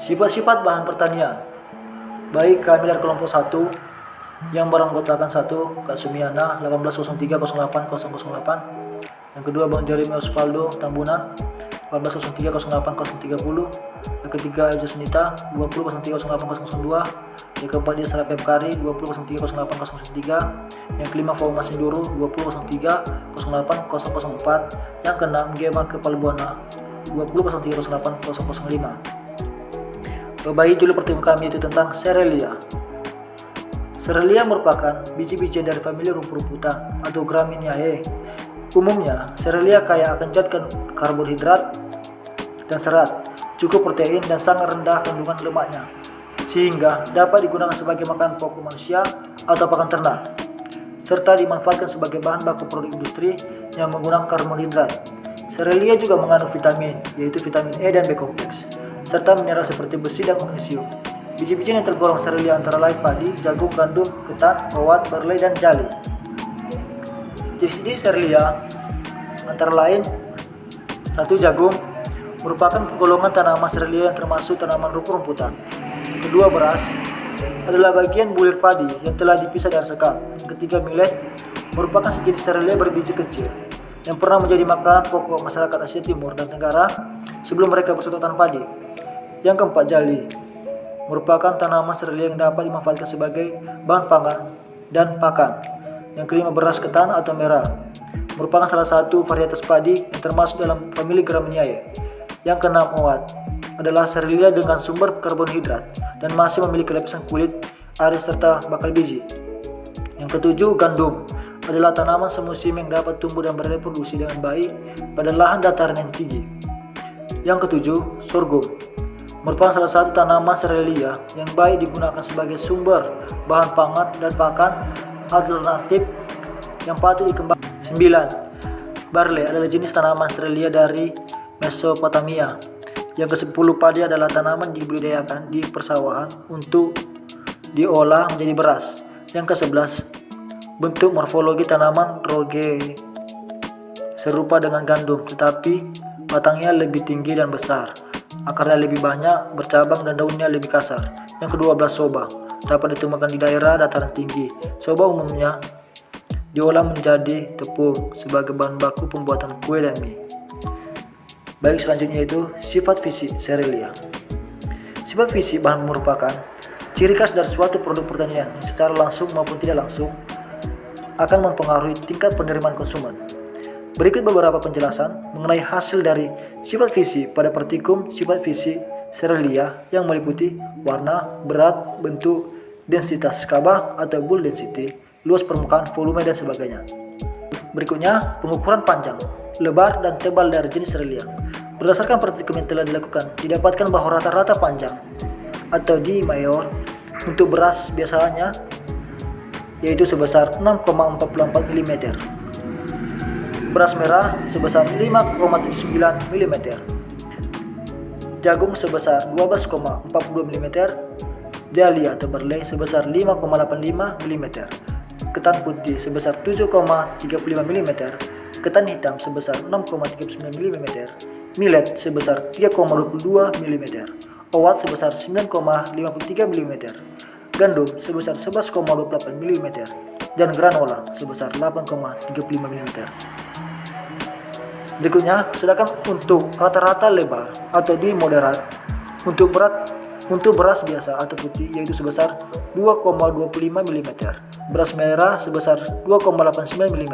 Sifat-sifat bahan pertanian. Baik, kami dari kelompok 1 yang beranggotakan 1 Kak Sumiana 1803080008. Yang kedua Bang Jeremy Osvaldo Tambunan 18030830. Yang ketiga Eja Senita 20030802. Yang keempat dia Sarah Pepkari 20030803. Yang kelima Fauma Sinduru 2003080004. Yang keenam Gema Kepalbuana 2003080005. Baik, judul pertemuan kami itu tentang Cerealia. Cerealia merupakan biji-bijian dari famili rumput-rumputan atau Gramineae. Umumnya, Cerealia kaya akan zat karbohidrat dan serat, cukup protein dan sangat rendah kandungan lemaknya, sehingga dapat digunakan sebagai makanan pokok manusia atau pakan ternak, serta dimanfaatkan sebagai bahan baku produk industri yang menggunakan karbohidrat. Cerealia juga mengandung vitamin, yaitu vitamin E dan B kompleks, serta mineral seperti besi dan magnesium. Biji-bijian yang tergolong Cerealia antara lain padi, jagung, gandum, ketan, owat, barley, dan jali. Jenis Cerealia antara lain 1. Jagung merupakan golongan tanaman Cerealia yang termasuk tanaman rumput-rumputan. Kedua, beras adalah bagian bulir padi yang telah dipisah dari sekam. Ketiga, millet merupakan sejenis Cerealia berbiji kecil yang pernah menjadi makanan pokok masyarakat Asia Timur dan Tenggara sebelum mereka bercocok tanam padi. Yang keempat, jali merupakan tanaman Cerealia yang dapat dimanfaatkan sebagai bahan pangan dan pakan. Yang kelima, beras ketan atau merah merupakan salah satu varietas padi yang termasuk dalam famili Gramineae. Yang keenam, owat adalah Cerealia dengan sumber karbohidrat dan masih memiliki lapisan kulit, aris serta bakal biji. Yang ketujuh, gandum adalah tanaman semusim yang dapat tumbuh dan bereproduksi dengan baik pada lahan dataran yang tinggi. Yang ketujuh, sorghum merupakan salah satu tanaman Cerealia yang baik digunakan sebagai sumber bahan pangan dan pakan alternatif yang patut dikembangkan. 9. Barley adalah jenis tanaman Cerealia dari Mesopotamia. Yang ke-10, padi adalah tanaman dibudidayakan di persawahan untuk diolah menjadi beras. Yang ke-11, bentuk morfologi tanaman roge serupa dengan gandum, tetapi batangnya lebih tinggi dan besar, akarnya lebih banyak, bercabang, dan daunnya lebih kasar. Yang ke-12, soba dapat ditemukan di daerah dataran tinggi. Soba umumnya diolah menjadi tepung sebagai bahan baku pembuatan kue dan mie. Baik, selanjutnya itu sifat fisik Cerealia. Sifat fisik bahan merupakan ciri khas dari suatu produk pertanian yang secara langsung maupun tidak langsung akan mempengaruhi tingkat penerimaan konsumen. Berikut beberapa penjelasan mengenai hasil dari sifat fisik pada partikum sifat fisik Cerealia yang meliputi warna, berat, bentuk, densitas kabah atau bulk density, luas permukaan, volume, dan sebagainya. Berikutnya, pengukuran panjang, lebar, dan tebal dari jenis Cerealia. Berdasarkan partikum yang telah dilakukan, didapatkan bahwa rata-rata panjang atau D mayor untuk beras biasanya yaitu sebesar 6,44 mm. Beras merah sebesar 5,79 mm, jagung sebesar 12,42 mm, jali atau barley sebesar 5,85 mm, ketan putih sebesar 7,35 mm, ketan hitam sebesar 6,39 mm, millet sebesar 3,22 mm, owat sebesar 9,53 mm, gandum sebesar 11,28 mm, dan granola sebesar 8,35 mm. Berikutnya, sedangkan untuk rata-rata lebar atau di moderat, untuk beras biasa atau putih yaitu sebesar 2,25 mm, beras merah sebesar 2,89 mm,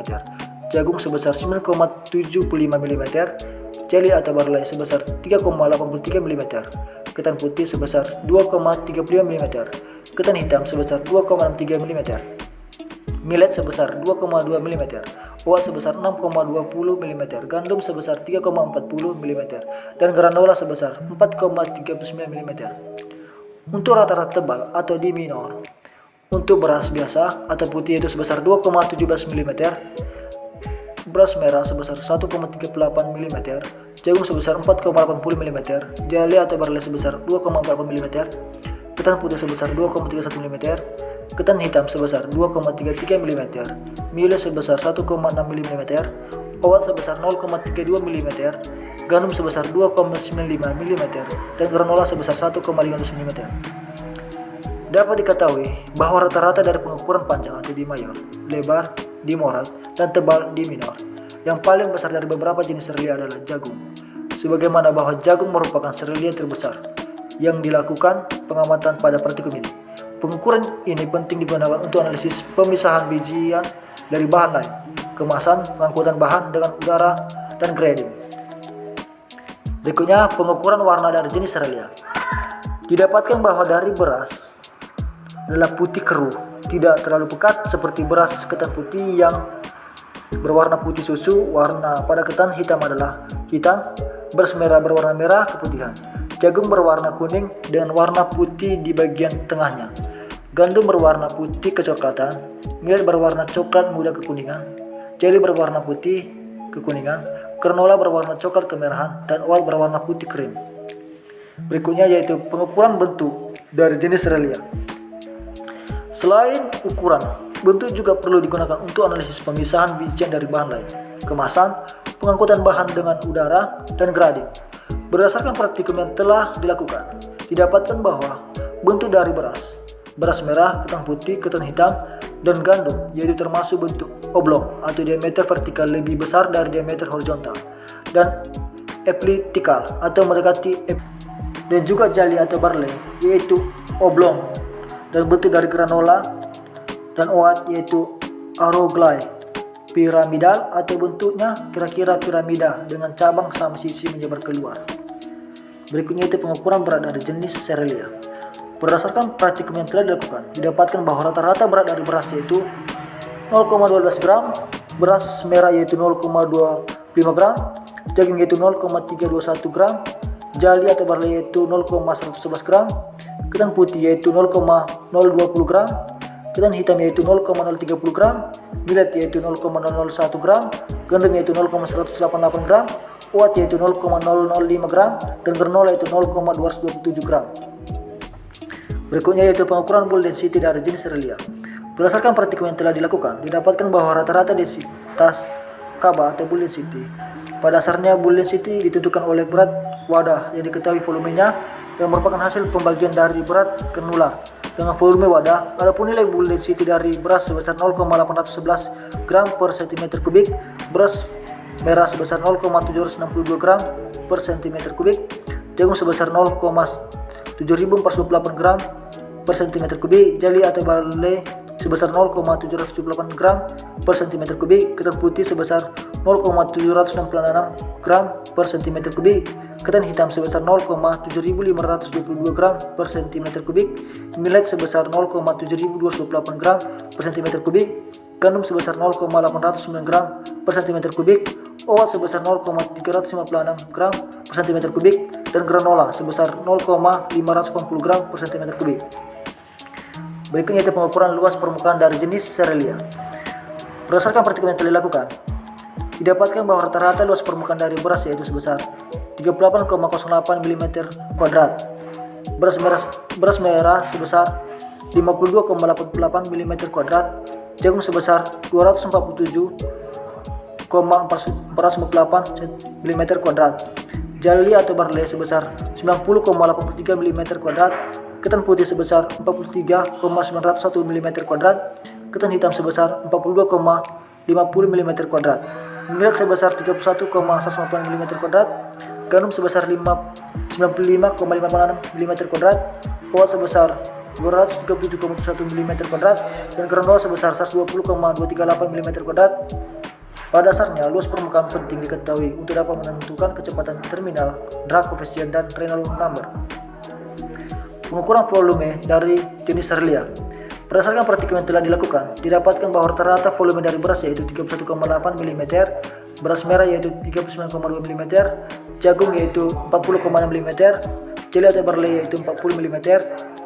jagung sebesar 9,75 mm, jeli atau barley sebesar 3,83 mm, ketan putih sebesar 2,35 mm, ketan hitam sebesar 2,63 mm, millet sebesar 2,2 mm, owat sebesar 6,20 mm, gandum sebesar 3,40 mm, dan granola sebesar 4,39 mm. Untuk rata-rata tebal atau di minor, untuk beras biasa atau putih itu sebesar 2,17 mm, beras merah sebesar 1,38 mm, jagung sebesar 4,80 mm, jali atau barley sebesar 2,40 mm, ketan putih sebesar 2,31 mm, ketan hitam sebesar 2,33 mm, millet sebesar 1,6 mm, oat sebesar 0,32 mm, gandum sebesar 2,95 mm, dan granola sebesar 1,15 mm. Dapat diketahui bahwa rata-rata dari pengukuran panjang atau di mayor, lebar di moderat, dan tebal di minor. Yang paling besar dari beberapa jenis serelia adalah jagung. Sebagaimana bahwa jagung merupakan serelia terbesar yang dilakukan pengamatan pada praktikum ini. Pengukuran ini penting digunakan untuk analisis pemisahan bijian dari bahan lain, kemasan, pengangkutan bahan dengan udara, dan grading. Berikutnya pengukuran warna dari jenis serelia. Didapatkan bahwa dari beras adalah putih keruh, tidak terlalu pekat seperti beras ketan putih yang berwarna putih susu. Warna pada ketan hitam adalah hitam, beras merah berwarna merah keputihan, jagung berwarna kuning dengan warna putih di bagian tengahnya, gandum berwarna putih kecoklatan, millet berwarna coklat muda kekuningan, jeli berwarna putih kekuningan, granola berwarna coklat kemerahan, dan oat berwarna putih krim. Berikutnya yaitu pengukuran bentuk dari jenis serelia. Selain ukuran, bentuk juga perlu digunakan untuk analisis pemisahan bijian dari bahan lain, kemasan, pengangkutan bahan dengan udara, dan grading. Berdasarkan praktikum yang telah dilakukan, didapatkan bahwa bentuk dari beras merah, ketan putih, ketan hitam, dan gandum yaitu termasuk bentuk oblong atau diameter vertikal lebih besar dari diameter horizontal, dan elliptikal atau mendekati dan juga jali atau barley yaitu oblong, dan bentuk dari granola dan oat yaitu aeroglide piramidal atau bentuknya kira-kira piramida dengan cabang sama sisi menyebar keluar. Berikutnya itu pengukuran berat dari jenis serelia. Berdasarkan praktikum yang telah dilakukan, didapatkan bahwa rata-rata berat dari beras yaitu 0,12 gram, beras merah yaitu 0,25 gram, jagung yaitu 0,321 gram, jali atau barley yaitu 0,111 gram, ketan putih yaitu 0,020 gram, ketan hitam yaitu 0,030 gram, millet yaitu 0,001 gram, gandum yaitu 0,188 gram, oat yaitu 0,005 gram, dan granola yaitu 0,227 gram. Berikutnya yaitu pengukuran bull density dari jenis serelia. Berdasarkan praktikum yang telah dilakukan, didapatkan bahwa rata-rata densitas kaba atau bull density. Pada dasarnya bull density ditentukan oleh berat wadah yang diketahui volumenya, yang merupakan hasil pembagian dari berat granular dengan volume wadah. Adapun nilai bull density dari beras sebesar 0,811 gram per cm kubik, beras merah sebesar 0,762 gram per cm kubik, jagung sebesar 0,7498 gram per cm kubik, jeli atau barley sebesar 0,778 gram per cm kubik, ketan putih sebesar 0,766 gram per cm kubik, ketan hitam sebesar 0,7522 gram per cm kubik, millet sebesar 0,7228 gram per cm kubik, gandum sebesar 0,809 gram per cm kubik, oat sebesar 0,356 gram per cm kubik, dan granola sebesar 0,580 gram per cm kubik. Berikutnya itu pengukuran luas permukaan dari jenis serelia. Berdasarkan praktikum yang telah dilakukan, didapatkan bahwa rata-rata luas permukaan dari beras yaitu sebesar 38,08 mm kuadrat, beras merah sebesar 52,88 mm kuadrat, jagung sebesar 247,498 mm kuadrat, jali atau barley sebesar 90,83 mm kuadrat, ketan putih sebesar 43,901 mm kuadrat, ketan hitam sebesar 42,50 mm kuadrat, millet sebesar 31,198 mm kuadrat, gandum sebesar 95,56 mm kuadrat, oat sebesar 237,1 mm kuadrat, dan granola sebesar 120,238 mm kuadrat. Pada dasarnya, luas permukaan penting diketahui untuk dapat menentukan kecepatan terminal, drag coefficient, dan Reynolds number. Pengukuran volume dari jenis serelia. Berdasarkan praktikum yang telah dilakukan, didapatkan bahwa rata-rata volume dari beras yaitu 31,8 mm, beras merah yaitu 39,2 mm, jagung yaitu 40,6 mm, jeli atau barley yaitu 40 mm,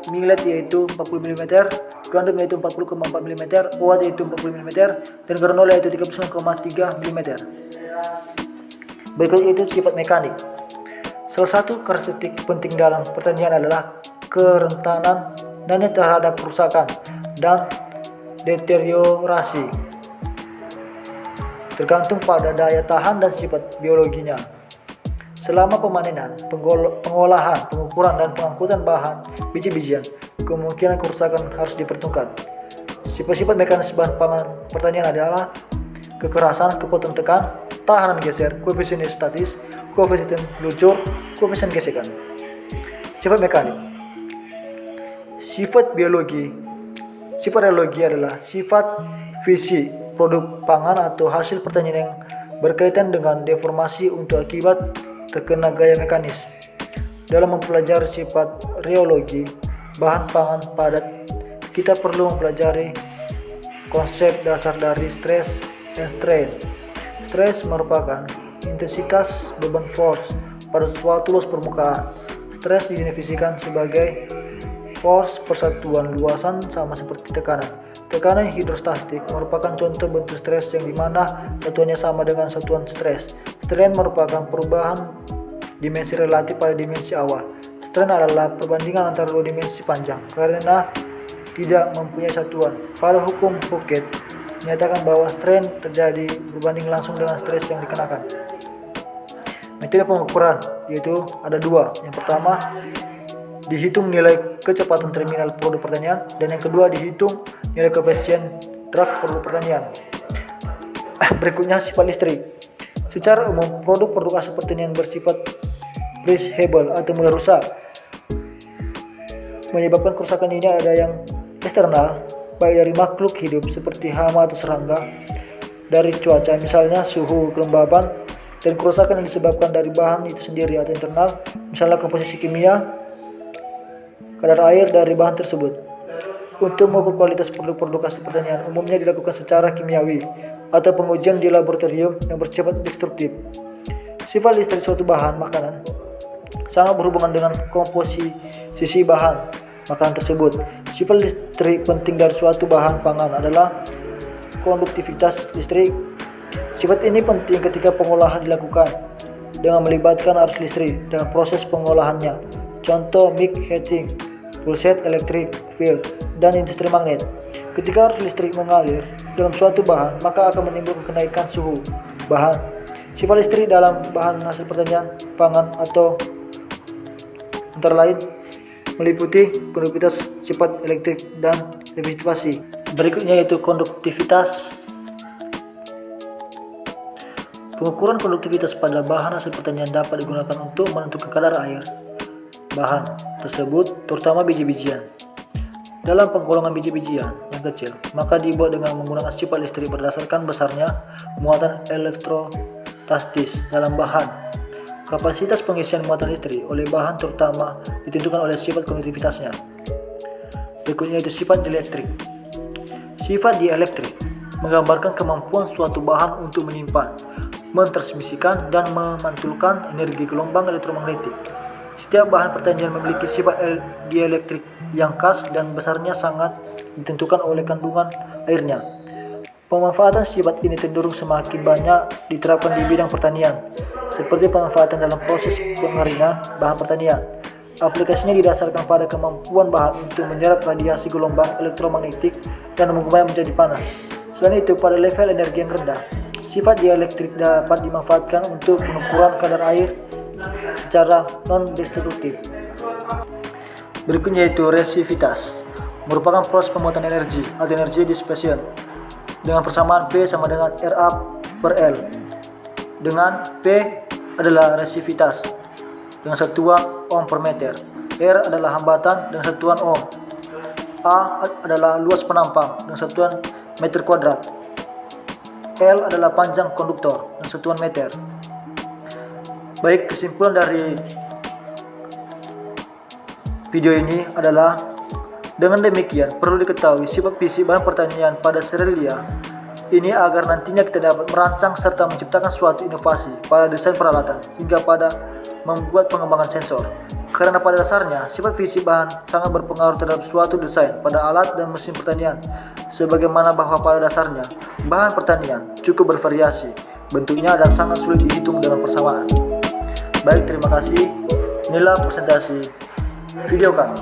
millet yaitu 40 mm, gandum yaitu 40,4 mm, oat yaitu 40 mm, dan granola yaitu 39,3 mm. Berikut itu sifat mekanik. Salah satu karakteristik penting dalam pertanian adalah kerentanan terhadap kerusakan dan deteriorasi. tergantung pada daya tahan dan sifat biologinya. Selama pemanenan, pengolahan, pengukuran, dan pengangkutan bahan biji-bijian, kemungkinan kerusakan harus diperhitungkan. Sifat-sifat mekanis bahan pangan pertanian adalah kekerasan, kekuatan tekan, tahanan geser, koefisien statis, koefisien lucur, koefisien gesekan. Sifat mekanik. Sifat biologi. Sifat reologi adalah sifat fisik produk pangan atau hasil pertanian yang berkaitan dengan deformasi untuk akibat terkena gaya mekanis. Dalam mempelajari sifat reologi bahan pangan padat, kita perlu mempelajari konsep dasar dari stress and strain. Stress merupakan intensitas beban force pada suatu luas permukaan. Stress didefinisikan sebagai force persatuan luasan sama seperti tekanan. Tekanan hidrostatik merupakan contoh bentuk stres yang dimana satuannya sama dengan satuan stres. Strain merupakan perubahan dimensi relatif pada dimensi awal. Strain adalah perbandingan antara dua dimensi panjang karena tidak mempunyai satuan. Pada hukum Pocket menyatakan bahwa strain terjadi berbanding langsung dengan stres yang dikenakan. Metode pengukuran yaitu ada dua. Yang pertama, dihitung nilai kecepatan terminal produk pertanian, dan yang kedua dihitung nilai koefisien drag produk pertanian. Berikutnya sifat listrik. Secara umum produk-produk hasil pertanian bersifat breachable atau mudah rusak. Menyebabkan kerusakan ini ada yang eksternal, baik dari makhluk hidup seperti hama atau serangga, dari cuaca misalnya suhu, kelembaban, dan kerusakan yang disebabkan dari bahan itu sendiri atau internal, misalnya komposisi kimia, kadar air dari bahan tersebut. Untuk mengukur kualitas produk-produk hasil pertanian umumnya dilakukan secara kimiawi atau pengujian di laboratorium yang bersifat destruktif. Sifat listrik suatu bahan makanan sangat berhubungan dengan komposisi bahan makanan tersebut. Sifat listrik penting dari suatu bahan pangan adalah konduktivitas listrik. Sifat ini penting ketika pengolahan dilakukan dengan melibatkan arus listrik dalam proses pengolahannya. Contoh mic heating, pulsate electric field, dan industri magnet. Ketika arus listrik mengalir dalam suatu bahan, maka akan menimbulkan kenaikan suhu bahan. Sifat listrik dalam bahan hasil pertanian pangan atau antara lain meliputi konduktivitas, sifat elektrik, dan resistivasi. Berikutnya yaitu konduktivitas. Pengukuran konduktivitas pada bahan hasil pertanian dapat digunakan untuk menentukan kadar air bahan tersebut, terutama biji-bijian. Dalam penggolongan biji-bijian yang kecil, maka dibuat dengan menggunakan sifat listrik berdasarkan besarnya muatan elektrostatis dalam bahan. Kapasitas pengisian muatan listrik oleh bahan terutama ditentukan oleh sifat konduktivitasnya. Berikutnya itu sifat dielektrik. Sifat dielektrik menggambarkan kemampuan suatu bahan untuk menyimpan, mentransmisikan, dan memantulkan energi gelombang elektromagnetik. Setiap bahan pertanian memiliki sifat dielektrik yang khas dan besarnya sangat ditentukan oleh kandungan airnya. Pemanfaatan sifat ini cenderung semakin banyak diterapkan di bidang pertanian, seperti pemanfaatan dalam proses pengeringan bahan pertanian. Aplikasinya didasarkan pada kemampuan bahan untuk menyerap radiasi gelombang elektromagnetik dan mengubahnya menjadi panas. Selain itu, pada level energi yang rendah, sifat dielektrik dapat dimanfaatkan untuk pengukuran kadar air secara non-destruktif. Berikutnya yaitu resistivitas, merupakan proses pemuatan energi atau energi dissipation dengan persamaan P sama dengan RA per L, dengan P adalah resistivitas dengan satuan ohm per meter, R adalah hambatan dengan satuan ohm, A adalah luas penampang dengan satuan meter kuadrat, L adalah panjang konduktor dengan satuan meter. Baik, kesimpulan dari video ini adalah dengan demikian perlu diketahui sifat fisik bahan pertanian pada Cerealia ini agar nantinya kita dapat merancang serta menciptakan suatu inovasi pada desain peralatan hingga pada membuat pengembangan sensor. Karena pada dasarnya sifat fisik bahan sangat berpengaruh terhadap suatu desain pada alat dan mesin pertanian, sebagaimana bahwa pada dasarnya bahan pertanian cukup bervariasi bentuknya dan sangat sulit dihitung dengan persamaan. Baik, terima kasih. Inilah presentasi video kami.